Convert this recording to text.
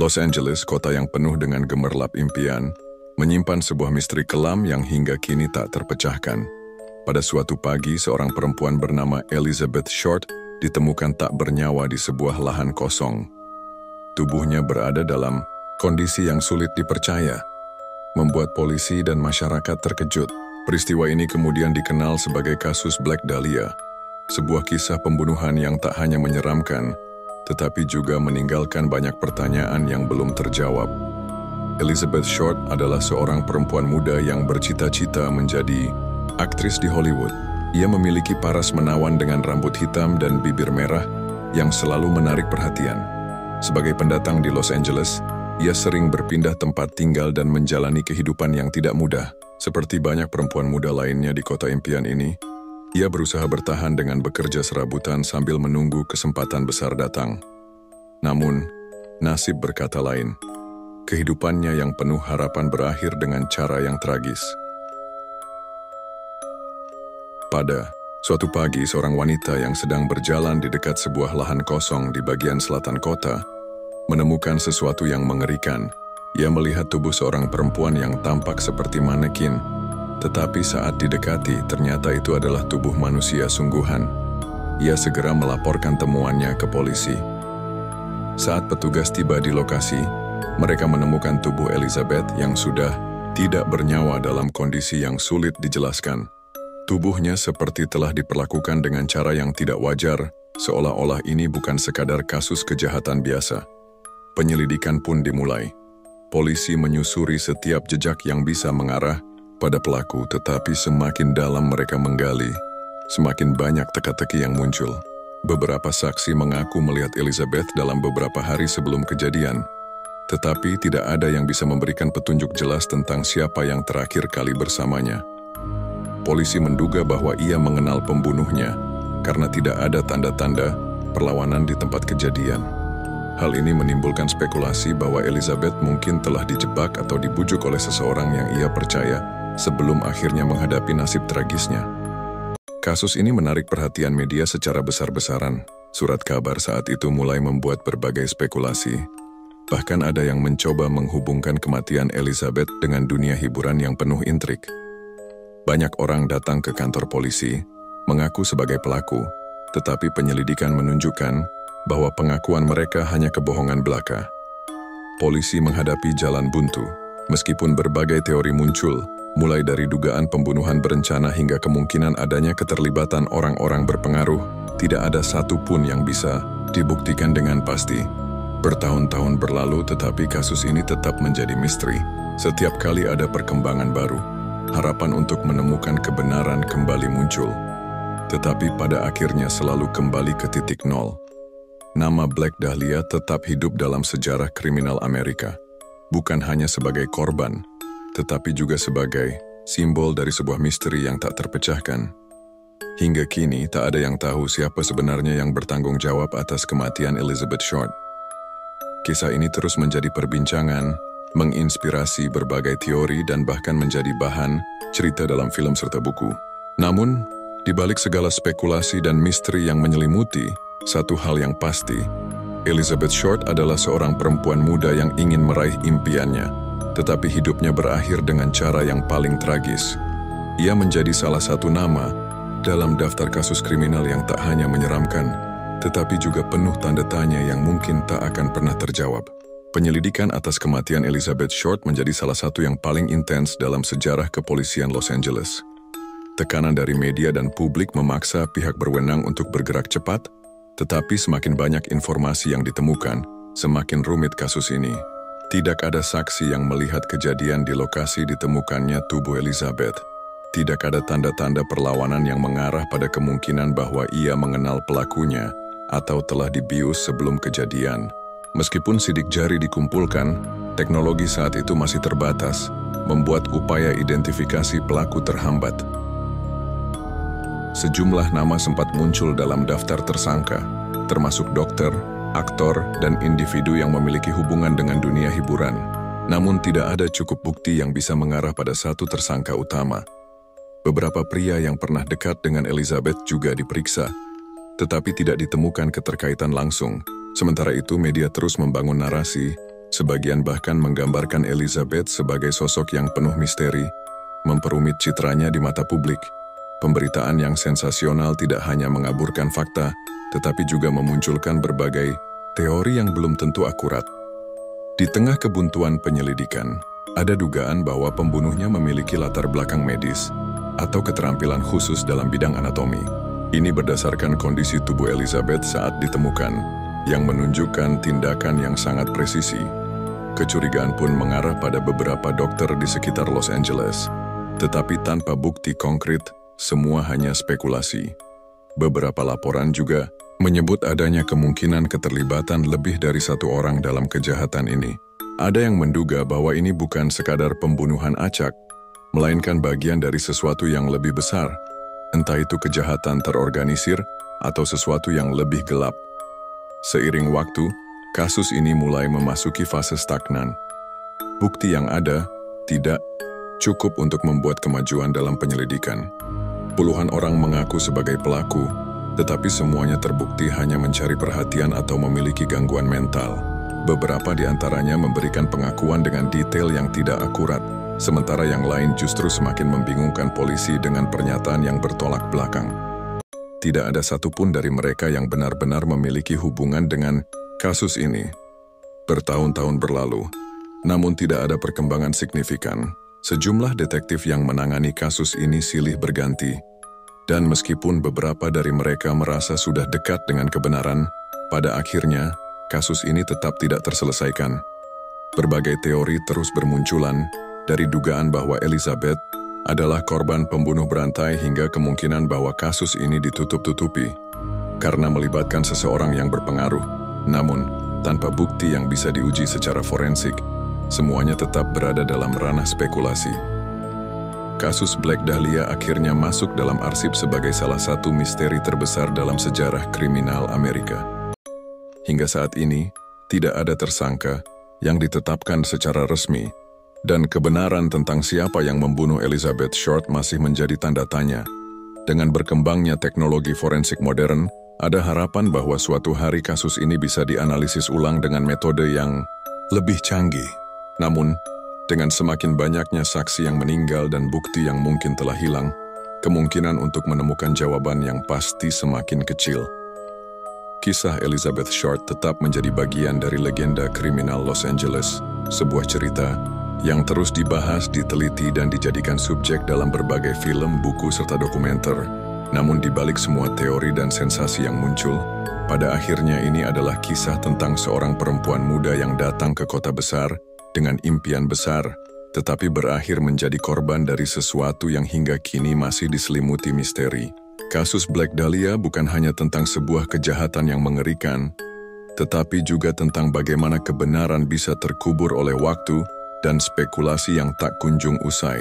Los Angeles, kota yang penuh dengan gemerlap impian, menyimpan sebuah misteri kelam yang hingga kini tak terpecahkan. Pada suatu pagi, seorang perempuan bernama Elizabeth Short ditemukan tak bernyawa di sebuah lahan kosong. Tubuhnya berada dalam kondisi yang sulit dipercaya, membuat polisi dan masyarakat terkejut. Peristiwa ini kemudian dikenal sebagai kasus Black Dahlia, sebuah kisah pembunuhan yang tak hanya menyeramkan, tetapi juga meninggalkan banyak pertanyaan yang belum terjawab. Elizabeth Short adalah seorang perempuan muda yang bercita-cita menjadi aktris di Hollywood. Ia memiliki paras menawan dengan rambut hitam dan bibir merah yang selalu menarik perhatian. Sebagai pendatang di Los Angeles, ia sering berpindah tempat tinggal dan menjalani kehidupan yang tidak mudah. Seperti banyak perempuan muda lainnya di kota impian ini, ia berusaha bertahan dengan bekerja serabutan sambil menunggu kesempatan besar datang. Namun, nasib berkata lain. Kehidupannya yang penuh harapan berakhir dengan cara yang tragis. Pada suatu pagi, seorang wanita yang sedang berjalan di dekat sebuah lahan kosong di bagian selatan kota menemukan sesuatu yang mengerikan. Ia melihat tubuh seorang perempuan yang tampak seperti manekin, tetapi saat didekati ternyata itu adalah tubuh manusia sungguhan. Ia segera melaporkan temuannya ke polisi. Saat petugas tiba di lokasi, mereka menemukan tubuh Elizabeth yang sudah tidak bernyawa dalam kondisi yang sulit dijelaskan. Tubuhnya seperti telah diperlakukan dengan cara yang tidak wajar, seolah-olah ini bukan sekadar kasus kejahatan biasa. Penyelidikan pun dimulai. Polisi menyusuri setiap jejak yang bisa mengarah pada pelaku, tetapi semakin dalam mereka menggali, semakin banyak teka-teki yang muncul. Beberapa saksi mengaku melihat Elizabeth dalam beberapa hari sebelum kejadian, tetapi tidak ada yang bisa memberikan petunjuk jelas tentang siapa yang terakhir kali bersamanya. Polisi menduga bahwa ia mengenal pembunuhnya karena tidak ada tanda-tanda perlawanan di tempat kejadian. Hal ini menimbulkan spekulasi bahwa Elizabeth mungkin telah dijebak atau dibujuk oleh seseorang yang ia percaya sebelum akhirnya menghadapi nasib tragisnya. Kasus ini menarik perhatian media secara besar-besaran. Surat kabar saat itu mulai membuat berbagai spekulasi. Bahkan ada yang mencoba menghubungkan kematian Elizabeth dengan dunia hiburan yang penuh intrik. Banyak orang datang ke kantor polisi, mengaku sebagai pelaku, tetapi penyelidikan menunjukkan bahwa pengakuan mereka hanya kebohongan belaka. Polisi menghadapi jalan buntu, meskipun berbagai teori muncul, mulai dari dugaan pembunuhan berencana hingga kemungkinan adanya keterlibatan orang-orang berpengaruh, tidak ada satu pun yang bisa dibuktikan dengan pasti. Bertahun-tahun berlalu tetapi kasus ini tetap menjadi misteri. Setiap kali ada perkembangan baru, harapan untuk menemukan kebenaran kembali muncul. Tetapi pada akhirnya selalu kembali ke titik nol. Nama Black Dahlia tetap hidup dalam sejarah kriminal Amerika, bukan hanya sebagai korban, tetapi juga sebagai simbol dari sebuah misteri yang tak terpecahkan. Hingga kini, tak ada yang tahu siapa sebenarnya yang bertanggung jawab atas kematian Elizabeth Short. Kisah ini terus menjadi perbincangan, menginspirasi berbagai teori dan bahkan menjadi bahan cerita dalam film serta buku. Namun, di balik segala spekulasi dan misteri yang menyelimuti, satu hal yang pasti, Elizabeth Short adalah seorang perempuan muda yang ingin meraih impiannya, tetapi hidupnya berakhir dengan cara yang paling tragis. Ia menjadi salah satu nama dalam daftar kasus kriminal yang tak hanya menyeramkan, tetapi juga penuh tanda tanya yang mungkin tak akan pernah terjawab. Penyelidikan atas kematian Elizabeth Short menjadi salah satu yang paling intens dalam sejarah kepolisian Los Angeles. Tekanan dari media dan publik memaksa pihak berwenang untuk bergerak cepat, tetapi semakin banyak informasi yang ditemukan, semakin rumit kasus ini. Tidak ada saksi yang melihat kejadian di lokasi ditemukannya tubuh Elizabeth. Tidak ada tanda-tanda perlawanan yang mengarah pada kemungkinan bahwa ia mengenal pelakunya atau telah dibius sebelum kejadian. Meskipun sidik jari dikumpulkan, teknologi saat itu masih terbatas, membuat upaya identifikasi pelaku terhambat. Sejumlah nama sempat muncul dalam daftar tersangka, termasuk dokter, aktor, dan individu yang memiliki hubungan dengan dunia hiburan. Namun tidak ada cukup bukti yang bisa mengarah pada satu tersangka utama. Beberapa pria yang pernah dekat dengan Elizabeth juga diperiksa, tetapi tidak ditemukan keterkaitan langsung. Sementara itu, media terus membangun narasi Sebagian bahkan menggambarkan Elizabeth sebagai sosok yang penuh misteri, memperumit citranya di mata publik. Pemberitaan yang sensasional tidak hanya mengaburkan fakta, tetapi juga memunculkan berbagai teori yang belum tentu akurat. Di tengah kebuntuan penyelidikan, ada dugaan bahwa pembunuhnya memiliki latar belakang medis atau keterampilan khusus dalam bidang anatomi. Ini berdasarkan kondisi tubuh Elizabeth saat ditemukan, yang menunjukkan tindakan yang sangat presisi. Kecurigaan pun mengarah pada beberapa dokter di sekitar Los Angeles, tetapi tanpa bukti konkret, semua hanya spekulasi. Beberapa laporan juga menyebut adanya kemungkinan keterlibatan lebih dari satu orang dalam kejahatan ini. Ada yang menduga bahwa ini bukan sekadar pembunuhan acak, melainkan bagian dari sesuatu yang lebih besar, entah itu kejahatan terorganisir atau sesuatu yang lebih gelap. Seiring waktu, kasus ini mulai memasuki fase stagnan. Bukti yang ada tidak cukup untuk membuat kemajuan dalam penyelidikan. Puluhan orang mengaku sebagai pelaku, tetapi semuanya terbukti hanya mencari perhatian atau memiliki gangguan mental. Beberapa di antaranya memberikan pengakuan dengan detail yang tidak akurat, sementara yang lain justru semakin membingungkan polisi dengan pernyataan yang bertolak belakang. Tidak ada satupun dari mereka yang benar-benar memiliki hubungan dengan kasus ini. Bertahun-tahun berlalu, namun tidak ada perkembangan signifikan. Sejumlah detektif yang menangani kasus ini silih berganti, dan meskipun beberapa dari mereka merasa sudah dekat dengan kebenaran, pada akhirnya kasus ini tetap tidak terselesaikan. Berbagai teori terus bermunculan, dari dugaan bahwa Elizabeth adalah korban pembunuh berantai hingga kemungkinan bahwa kasus ini ditutup-tutupi karena melibatkan seseorang yang berpengaruh. Namun, tanpa bukti yang bisa diuji secara forensik, semuanya tetap berada dalam ranah spekulasi. Kasus Black Dahlia akhirnya masuk dalam arsip sebagai salah satu misteri terbesar dalam sejarah kriminal Amerika. Hingga saat ini, tidak ada tersangka yang ditetapkan secara resmi, dan kebenaran tentang siapa yang membunuh Elizabeth Short masih menjadi tanda tanya. Dengan berkembangnya teknologi forensik modern, ada harapan bahwa suatu hari kasus ini bisa dianalisis ulang dengan metode yang lebih canggih. Namun, dengan semakin banyaknya saksi yang meninggal dan bukti yang mungkin telah hilang, kemungkinan untuk menemukan jawaban yang pasti semakin kecil. Kisah Elizabeth Short tetap menjadi bagian dari legenda kriminal Los Angeles, sebuah cerita yang terus dibahas, diteliti, dan dijadikan subjek dalam berbagai film, buku, serta dokumenter. Namun di balik semua teori dan sensasi yang muncul, pada akhirnya ini adalah kisah tentang seorang perempuan muda yang datang ke kota besar dengan impian besar, tetapi berakhir menjadi korban dari sesuatu yang hingga kini masih diselimuti misteri. Kasus Black Dahlia bukan hanya tentang sebuah kejahatan yang mengerikan, tetapi juga tentang bagaimana kebenaran bisa terkubur oleh waktu dan spekulasi yang tak kunjung usai.